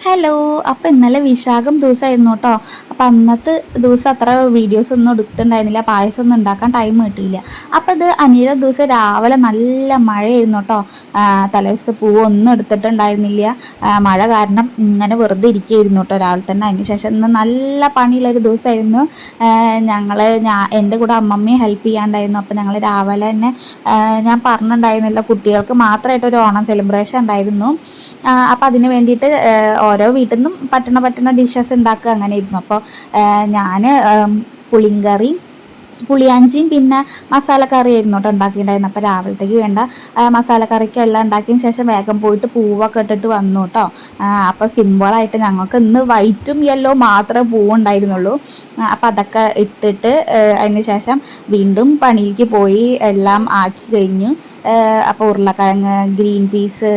Hello. അപ്പോൾ ഇന്നലെ വിശാഖം ദിവസമായിരുന്നു കേട്ടോ. അപ്പോൾ അന്നത്തെ ദിവസം അത്ര വീഡിയോസ് ഒന്നും എടുത്തിട്ടുണ്ടായിരുന്നില്ല, പായസം ഒന്നും ഉണ്ടാക്കാൻ ടൈം കിട്ടിയില്ല. അപ്പോൾ ഇത് അനിയുടെ ദിവസം രാവിലെ നല്ല മഴയായിരുന്നു കേട്ടോ. തലേദിവസത്തെ പൂവൊന്നും എടുത്തിട്ടുണ്ടായിരുന്നില്ല. മഴ കാരണം ഇങ്ങനെ വെറുതെ ഇരിക്കുകയായിരുന്നു കേട്ടോ രാവിലെ തന്നെ. അതിന് ശേഷം ഇന്ന് നല്ല പണിയുള്ളൊരു ദിവസമായിരുന്നു. എൻ്റെ കൂടെ അമ്മമ്മയും ഹെൽപ്പ് ചെയ്യാണ്ടായിരുന്നു. അപ്പോൾ ഞങ്ങൾ രാവിലെ തന്നെ ഞാൻ പറഞ്ഞിട്ടുണ്ടായിരുന്നില്ല, കുട്ടികൾക്ക് മാത്രമായിട്ടൊരു ഓണം സെലിബ്രേഷൻ ഉണ്ടായിരുന്നു. അപ്പോൾ അതിന് വേണ്ടിയിട്ട് ഓരോ വീട്ടിൽ നിന്നും പറ്റുന്ന ഡിഷസ് ഉണ്ടാക്കുക അങ്ങനെ ഇരുന്നു. അപ്പോൾ ഞാൻ പുളിങ്കറി, പുളിയാഞ്ചിയും പിന്നെ മസാലക്കറി ആയിരുന്നു കേട്ടോ ഉണ്ടാക്കിയിട്ടുണ്ടായിരുന്നു. അപ്പോൾ രാവിലത്തേക്ക് വേണ്ട മസാലക്കറിക്കെല്ലാം ഉണ്ടാക്കിയതിന് ശേഷം വേഗം പോയിട്ട് പൂവൊക്കെ ഇട്ടിട്ട് വന്നു കേട്ടോ. അപ്പോൾ സിമ്പിളായിട്ട് ഞങ്ങൾക്ക് ഇന്ന് വൈറ്റും യെല്ലോ മാത്രമേ പൂവുണ്ടായിരുന്നുള്ളൂ. അപ്പോൾ അതൊക്കെ ഇട്ടിട്ട് അതിന് ശേഷം വീണ്ടും പണിയിലേക്ക് പോയി എല്ലാം ആക്കി കഴിഞ്ഞു. അപ്പോൾ ഉരുളക്കിഴങ്ങ്, ഗ്രീൻ പീസ്,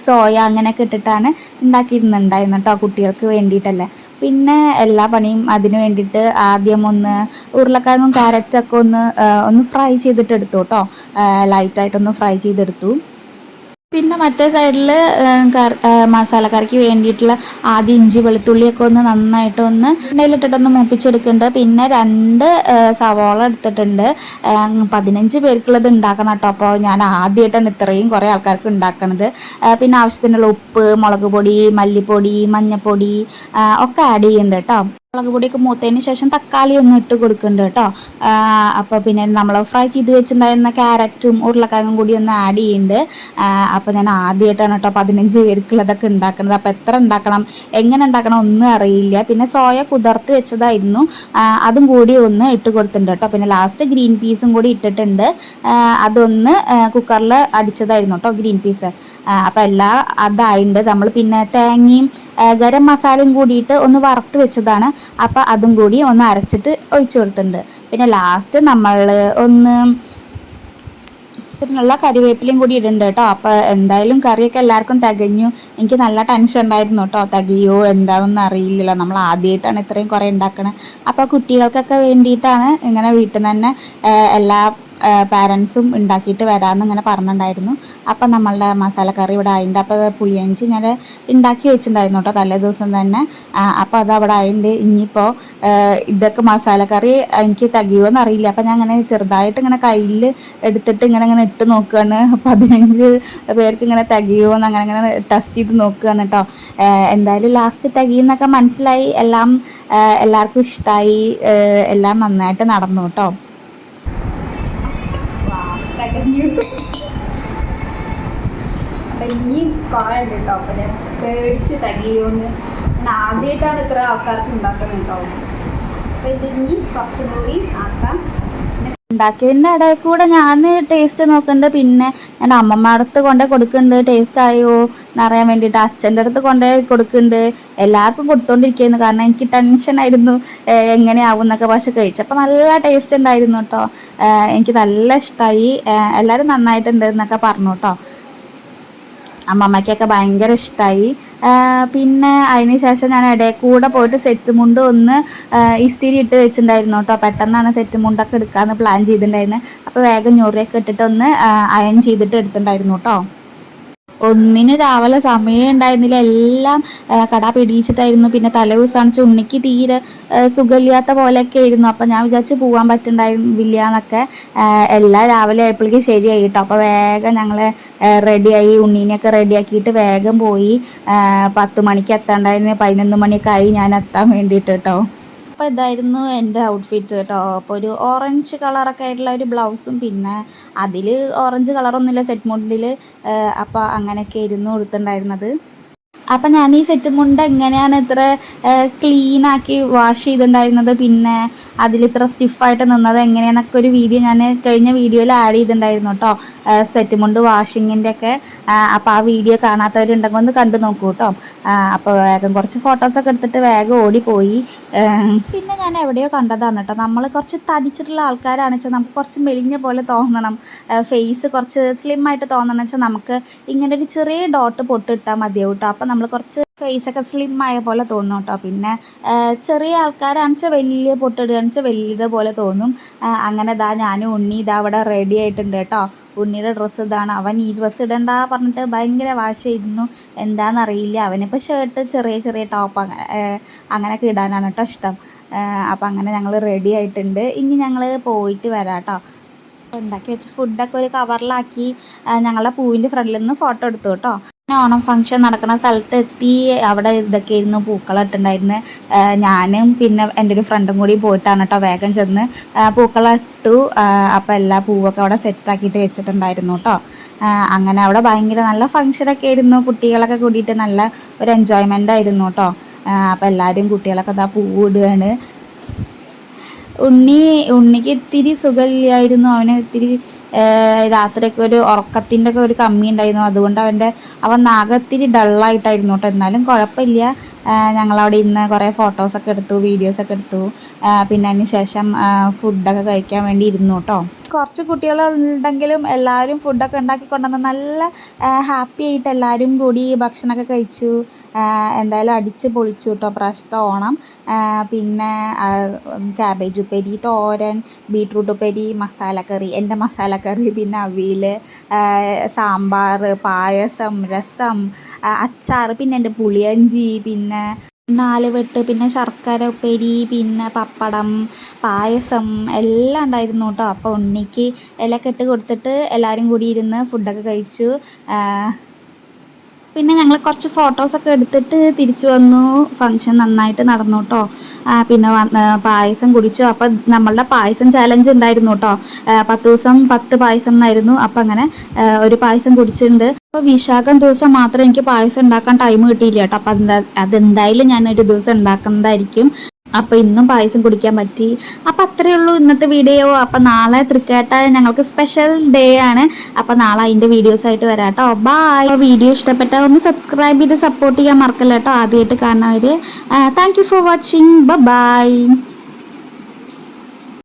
സോയ അങ്ങനെയൊക്കെ ഇട്ടിട്ടാണ് ഉണ്ടാക്കിയിരുന്നുണ്ടായിരുന്നു കേട്ടോ, കുട്ടികൾക്ക് വേണ്ടിയിട്ടല്ലേ. പിന്നെ എല്ലാ പണിയും അതിന് വേണ്ടിയിട്ട് ആദ്യം ഒന്ന് ഉരുളക്കിഴങ്ങും ക്യാരറ്റൊക്കെ ഒന്ന് ഫ്രൈ ചെയ്തിട്ട് എടുത്തു കേട്ടോ. ലൈറ്റായിട്ടൊന്ന് ഫ്രൈ ചെയ്തെടുത്തു. പിന്നെ മറ്റേ സൈഡിൽ മസാലക്കറിക്ക് വേണ്ടിയിട്ടുള്ള ആദ്യം ഇഞ്ചി വെളുത്തുള്ളിയൊക്കെ ഒന്ന് നന്നായിട്ടൊന്ന് എണ്ണയിലിട്ടിട്ടൊന്ന് മൂപ്പിച്ചെടുക്കുന്നുണ്ട്. പിന്നെ 2 സവാള എടുത്തിട്ടുണ്ട്. 15 പേർക്കുള്ളത് ഉണ്ടാക്കണം കേട്ടോ. അപ്പോൾ ഞാൻ ആദ്യമായിട്ടാണ് ഇത്രയും കുറേ ആൾക്കാർക്ക് ഉണ്ടാക്കണത്. പിന്നെ ആവശ്യത്തിനുള്ള ഉപ്പ്, മുളക് പൊടി, മല്ലിപ്പൊടി, മഞ്ഞൾപ്പൊടി ഒക്കെ ആഡ് ചെയ്യുന്നുണ്ട് കേട്ടോ. മുളക് പൊടിയൊക്കെ മൂത്തതിന് ശേഷം തക്കാളി ഒന്ന് ഇട്ട് കൊടുക്കുന്നുണ്ട് കേട്ടോ. അപ്പോൾ പിന്നെ നമ്മൾ ഫ്രൈ ചെയ്ത് വെച്ചിട്ടുണ്ടായിരുന്ന ക്യാരറ്റും ഉരുളക്കിഴങ്ങും കൂടി ഒന്ന് ആഡ് ചെയ്യുന്നുണ്ട്. അപ്പോൾ ഞാൻ ആദ്യമായിട്ടാണ് കേട്ടോ 15 പേർക്കുള്ളതൊക്കെ ഉണ്ടാക്കുന്നത്. അപ്പോൾ എത്ര ഉണ്ടാക്കണം, എങ്ങനെ ഉണ്ടാക്കണം ഒന്നും അറിയില്ല. പിന്നെ സോയ കുതിർത്ത് വെച്ചതായിരുന്നു, അതും കൂടി ഒന്ന് ഇട്ട് കൊടുത്തിട്ടുണ്ട് കേട്ടോ. പിന്നെ ലാസ്റ്റ് ഗ്രീൻ പീസും കൂടി ഇട്ടിട്ടുണ്ട്. അതൊന്ന് കുക്കറിൽ അടിച്ചതായിരുന്നു കേട്ടോ ഗ്രീൻ പീസ്. അപ്പോൾ എല്ലാം അതായിട്ടുണ്ട്. നമ്മൾ പിന്നെ തേങ്ങയും ഗരം മസാലയും കൂടിയിട്ട് ഒന്ന് വറുത്ത് വെച്ചതാണ്. അപ്പോൾ അതും കൂടി ഒന്ന് അരച്ചിട്ട് ഒഴിച്ചു കൊടുത്തിട്ടുണ്ട്. പിന്നെ ലാസ്റ്റ് നമ്മൾ ഒന്ന് പിന്നുള്ള കറിവേപ്പിലയും കൂടി ഇടുന്നുണ്ട് കേട്ടോ. അപ്പോൾ എന്തായാലും കറിയൊക്കെ എല്ലാവർക്കും തികഞ്ഞു. എനിക്ക് നല്ല ടെൻഷൻ ഉണ്ടായിരുന്നു കേട്ടോ, തികയോ എന്താണെന്ന് അറിയില്ലല്ലോ, നമ്മൾ ആദ്യമായിട്ടാണ് ഇത്രയും കുറേ ഉണ്ടാക്കണത്. അപ്പോൾ കുട്ടികൾക്കൊക്കെ വേണ്ടിയിട്ടാണ് ഇങ്ങനെ വീട്ടിൽ നിന്ന് തന്നെ എല്ലാ പാരൻസും ഉണ്ടാക്കിയിട്ട് വരാമെന്ന് ഇങ്ങനെ പറഞ്ഞിട്ടുണ്ടായിരുന്നു. അപ്പം നമ്മളുടെ മസാലക്കറി ഇവിടെ ആയിട്ടുണ്ട്. അപ്പോൾ പുളിയഞ്ചി ഞാൻ ഉണ്ടാക്കി വെച്ചിട്ടുണ്ടായിരുന്നു കേട്ടോ തലേ ദിവസം തന്നെ. അപ്പോൾ അത് അവിടെ ആയിട്ടുണ്ട്. ഇനിയിപ്പോൾ ഇതൊക്കെ മസാലക്കറി എനിക്ക് തികയുമോയെന്ന് അറിയില്ല. അപ്പോൾ ഞാൻ അങ്ങനെ ചെറുതായിട്ട് ഇങ്ങനെ കയ്യിൽ എടുത്തിട്ട് ഇങ്ങനെ ഇട്ട് നോക്കുകയാണ്. 15 പേർക്ക് ഇങ്ങനെ തികയുമോയെന്ന് അങ്ങനെ ടെസ്റ്റ് ചെയ്ത് നോക്കുകയാണ് കേട്ടോ. എന്തായാലും ലാസ്റ്റ് തികയുന്നൊക്കെ മനസ്സിലായി. എല്ലാവർക്കും ഇഷ്ടമായി. എല്ലാം നന്നായിട്ട് നടന്നു കേട്ടോ. ഇനി കുറേയുണ്ട് കേട്ടോ. അപ്പം ഞാൻ പേടിച്ച് തികയുമെന്ന്. ഞാൻ ആദ്യമായിട്ടാണ് ഇത്ര ആൾക്കാർക്ക് ഉണ്ടാക്കുന്നത് കേട്ടോ. അപ്പം ഇതിനി കുറച്ചും കൂടി ആക്കാം. ഉണ്ടാക്കിയതിൻ്റെ ഇടയിൽ കൂടെ ഞാൻ ടേസ്റ്റ് നോക്കുന്നുണ്ട്. പിന്നെ ഞാൻ അമ്മമ്മ അടുത്ത് കൊണ്ടുപോയി കൊടുക്കുന്നുണ്ട്, ടേസ്റ്റ് ആയോ എന്നറിയാൻ വേണ്ടിയിട്ട്. അച്ഛൻ്റെ അടുത്ത് കൊണ്ടുപോയി കൊടുക്കുന്നുണ്ട്. എല്ലാവർക്കും കൊടുത്തോണ്ടിരിക്കുന്നു, കാരണം എനിക്ക് ടെൻഷനായിരുന്നു എങ്ങനെയാവും എന്നൊക്കെ. പക്ഷെ കഴിച്ചപ്പോൾ നല്ല ടേസ്റ്റ് ഉണ്ടായിരുന്നു കേട്ടോ. എനിക്ക് നല്ല ഇഷ്ടമായി. എല്ലാവരും നന്നായിട്ടുണ്ട് എന്നൊക്കെ പറഞ്ഞു കേട്ടോ. അമ്മമ്മയ്ക്കൊക്കെ ഭയങ്കര ഇഷ്ടമായി. പിന്നെ അതിന് ശേഷം ഞാൻ ഇടയിൽ കൂടെ പോയിട്ട് സെറ്റ് മുണ്ട് ഒന്ന് ഇസ്തിരി ഇട്ട് വെച്ചിട്ടുണ്ടായിരുന്നു കേട്ടോ. പെട്ടെന്നാണ് സെറ്റ് മുണ്ടൊക്കെ എടുക്കാമെന്ന് പ്ലാൻ ചെയ്തിട്ടുണ്ടായിരുന്നത്. അപ്പോൾ വേഗം ഞൊറിയൊക്കെ ഇട്ടിട്ട് ഒന്ന് അയൺ ചെയ്തിട്ട് എടുത്തിട്ടുണ്ടായിരുന്നു കേട്ടോ. ഒന്നിന് രാവിലെ സമയം ഉണ്ടായിരുന്നില്ല, എല്ലാം കട പിടിച്ചിട്ടായിരുന്നു. പിന്നെ തലേ ദിവസമാണ് ഉണ്ണിക്ക് തീരെ സുഖമില്ലാത്ത പോലെയൊക്കെ ആയിരുന്നു. അപ്പം ഞാൻ വിചാരിച്ച് പോകാൻ പറ്റുന്നുണ്ടായിരുന്നില്ല എന്നൊക്കെ. എല്ലാം രാവിലെ ആയപ്പോഴേക്കും ശരിയായി കേട്ടോ. അപ്പോൾ വേഗം ഞങ്ങൾ റെഡിയായി, ഉണ്ണീനെയൊക്കെ റെഡിയാക്കിയിട്ട് വേഗം പോയി. 10 മണിക്ക് എത്താണ്ടായിരുന്നു, 11 മണിയൊക്കെ ആയി ഞാൻ എത്താൻ വേണ്ടിയിട്ട് കേട്ടോ. അപ്പോൾ ഇതായിരുന്നു എൻ്റെ ഔട്ട്ഫിറ്റ് കേട്ടോ. അപ്പോൾ ഒരു ഓറഞ്ച് കളറൊക്കെ ആയിട്ടുള്ള ഒരു ബ്ലൗസും, പിന്നെ അതിൽ ഓറഞ്ച് കളറൊന്നുമില്ല സെറ്റ് മുണ്ടിൽ. അപ്പോൾ അങ്ങനെയൊക്കെ ആയിരുന്നു കൊടുത്തിട്ടുണ്ടായിരുന്നത്. അപ്പം ഞാൻ ഈ സെറ്റ് മുണ്ട് എങ്ങനെയാണ് ഇത്ര ക്ലീനാക്കി വാഷ് ചെയ്തിട്ടുണ്ടായിരുന്നത്, പിന്നെ അതിലിത്ര സ്റ്റിഫായിട്ട് നിന്നത് എങ്ങനെയാണെന്നൊക്കെ ഒരു വീഡിയോ ഞാൻ കഴിഞ്ഞ വീഡിയോയിൽ ആഡ് ചെയ്തിട്ടുണ്ടായിരുന്നു കേട്ടോ, സെറ്റ് മുണ്ട് വാഷിങ്ങിൻ്റെ ഒക്കെ. അപ്പോൾ ആ വീഡിയോ കാണാത്തവരുണ്ടെങ്കിൽ ഒന്ന് കണ്ടു നോക്കൂ കേട്ടോ. അപ്പോൾ വേഗം കുറച്ച് ഫോട്ടോസൊക്കെ എടുത്തിട്ട് വേഗം ഓടിപ്പോയി. പിന്നെ ഞാൻ എവിടെയോ കണ്ടതാണ് കേട്ടോ, നമ്മൾ കുറച്ച് തടിച്ചിട്ടുള്ള ആൾക്കാരാണെന്ന് വെച്ചാൽ നമുക്ക് കുറച്ച് മെലിഞ്ഞ പോലെ തോന്നണം, ഫേസ് കുറച്ച് സ്ലിമ്മായിട്ട് തോന്നണം വെച്ചാൽ നമുക്ക് ഇങ്ങനെ ഒരു ചെറിയ ഡോട്ട് പൊട്ടിട്ടാൽ മതിയാവും കേട്ടോ. അപ്പം നമ്മൾ കുറച്ച് ഫേസൊക്കെ സ്ലിം ആയ പോലെ തോന്നും കേട്ടോ. പിന്നെ ചെറിയ ആൾക്കാരാണെന്ന് വെച്ചാൽ വലിയ പൊട്ടിടുകയാണെന്ന് വെച്ചാൽ വലിയതുപോലെ തോന്നും. അങ്ങനെ ഞാനും ഉണ്ണി അവിടെ റെഡി ആയിട്ടുണ്ട് കേട്ടോ. ഉണ്ണിയുടെ ഡ്രസ്സ് ഇതാണ്. അവൻ ഈ ഡ്രസ്സ് ഇടണ്ട പറഞ്ഞിട്ട് ഭയങ്കര വാശിയായിരുന്നു. എന്താണെന്നറിയില്ല, അവനിപ്പോൾ ഷർട്ട് ചെറിയ ചെറിയ ടോപ്പ് അങ്ങനെയൊക്കെ ഇടാനാണ് കേട്ടോ ഇഷ്ടം. അപ്പോൾ അങ്ങനെ ഞങ്ങൾ റെഡി ആയിട്ടുണ്ട്. ഇനി ഞങ്ങൾ പോയിട്ട് വരാം കേട്ടോ. ഉണ്ടാക്കി വെച്ച ഫുഡൊക്കെ ഒരു കവറിലാക്കി ഞങ്ങളുടെ പൂവിൻ്റെ ഫ്രണ്ടിൽ നിന്ന് ഫോട്ടോ എടുത്തു കേട്ടോ. ഓണം ഫംഗ്ഷൻ നടക്കുന്ന സ്ഥലത്തെത്തി. അവിടെ ഇതൊക്കെയായിരുന്നു പൂക്കളമിട്ടുണ്ടായിരുന്നു. ഞാനും പിന്നെ എൻ്റെ ഒരു ഫ്രണ്ടും കൂടി പോയിട്ടാണ് കേട്ടോ വേഗം ചെന്ന് പൂക്കളിട്ടു. അപ്പോൾ എല്ലാ പൂവൊക്കെ അവിടെ സെറ്റാക്കിയിട്ട് വെച്ചിട്ടുണ്ടായിരുന്നു കേട്ടോ. അങ്ങനെ അവിടെ ഭയങ്കര നല്ല ഫംഗ്ഷനൊക്കെ ആയിരുന്നു. കുട്ടികളൊക്കെ കൂടിയിട്ട് നല്ല ഒരു എൻജോയ്മെൻ്റ് ആയിരുന്നു കേട്ടോ. അപ്പോൾ എല്ലാവരും കുട്ടികളൊക്കെ പൂവിടുകയാണ്. ഉണ്ണിക്ക് ഇത്തിരി സുഖമില്ലായിരുന്നു. അവന് ഇത്തിരി രാത്രിയൊക്കെ ഒരു ഉറക്കത്തിൻ്റെ ഒക്കെ ഒരു കമ്മി ഉണ്ടായിരുന്നു. അതുകൊണ്ട് അവൻ ആകെ ഇത്തിരി ഡള്ളായിട്ടായിരുന്നു കേട്ടോ. എന്നാലും കുഴപ്പമില്ല. ഞങ്ങളവിടെ ഇന്ന് കുറേ ഫോട്ടോസൊക്കെ എടുത്തു, വീഡിയോസൊക്കെ എടുത്തു. പിന്നെ അതിന് ശേഷം ഫുഡൊക്കെ കഴിക്കാൻ വേണ്ടി ഇരുന്നു കേട്ടോ. കുറച്ച് കുട്ടികളുണ്ടെങ്കിലും എല്ലാവരും ഫുഡൊക്കെ ഉണ്ടാക്കി കൊണ്ടുവന്ന് നല്ല ഹാപ്പി ആയിട്ട് എല്ലാവരും കൂടി ഭക്ഷണമൊക്കെ കഴിച്ചു. എന്തായാലും അടിച്ച് പൊളിച്ചു കേട്ടോ പ്രാവശ്യത്തെ ഓണം. പിന്നെ ക്യാബേജ് ഉപ്പേരി, തോരൻ, ബീട്രൂട്ട് ഉപ്പേരി, മസാലക്കറി, എൻ്റെ മസാലക്കറി, പിന്നെ അവിയൽ, സാമ്പാർ, പായസം, രസം, അച്ചാർ, പിന്നെ എൻ്റെ പുളിയഞ്ചി, പിന്നെ നാലുവെട്ട്, പിന്നെ ശർക്കര ഉപ്പേരി, പിന്നെ പപ്പടം, പായസം എല്ലാം ഉണ്ടായിരുന്നു കേട്ടോ. അപ്പോൾ ഉണ്ണിക്ക് ഇലയൊക്കെ ഇട്ട് കൊടുത്തിട്ട് എല്ലാവരും കൂടി ഇരുന്ന് ഫുഡൊക്കെ കഴിച്ചു. പിന്നെ ഞങ്ങൾ കുറച്ച് ഫോട്ടോസൊക്കെ എടുത്തിട്ട് തിരിച്ചു വന്നു. ഫംഗ്ഷൻ നന്നായിട്ട് നടന്നു കേട്ടോ. പിന്നെ പായസം കുടിച്ചു. അപ്പം നമ്മളുടെ പായസം ചാലഞ്ച് ഉണ്ടായിരുന്നു കേട്ടോ. 10 ദിവസം 10 പായസം എന്നായിരുന്നു. അപ്പം അങ്ങനെ ഒരു പായസം കുടിച്ചിട്ടുണ്ട്. അപ്പോൾ വിശാഖം ദിവസം മാത്രം എനിക്ക് പായസം ഉണ്ടാക്കാൻ ടൈം കിട്ടിയില്ല കേട്ടോ. അപ്പം അതെന്തായാലും ഞാനൊരു ദിവസം ഉണ്ടാക്കുന്നതായിരിക്കും. അപ്പോൾ ഇന്നും പായസം കുടിക്കാൻ പറ്റി. അപ്പം അത്രയേ ഉള്ളൂ ഇന്നത്തെ വീഡിയോ. അപ്പം നാളെ തൃക്കേട്ട ഞങ്ങൾക്ക് സ്പെഷ്യൽ ഡേ ആണ്. അപ്പം നാളെ അതിൻ്റെ വീഡിയോസായിട്ട് വരാം കേട്ടോ. ബായ്. വീഡിയോ ഇഷ്ടപ്പെട്ടാൽ ഒന്ന് സബ്സ്ക്രൈബ് ചെയ്ത് സപ്പോർട്ട് ചെയ്യാൻ മറക്കല്ല കേട്ടോ. ആദ്യമായിട്ട് കാണുന്നവർ thank you for watching. By.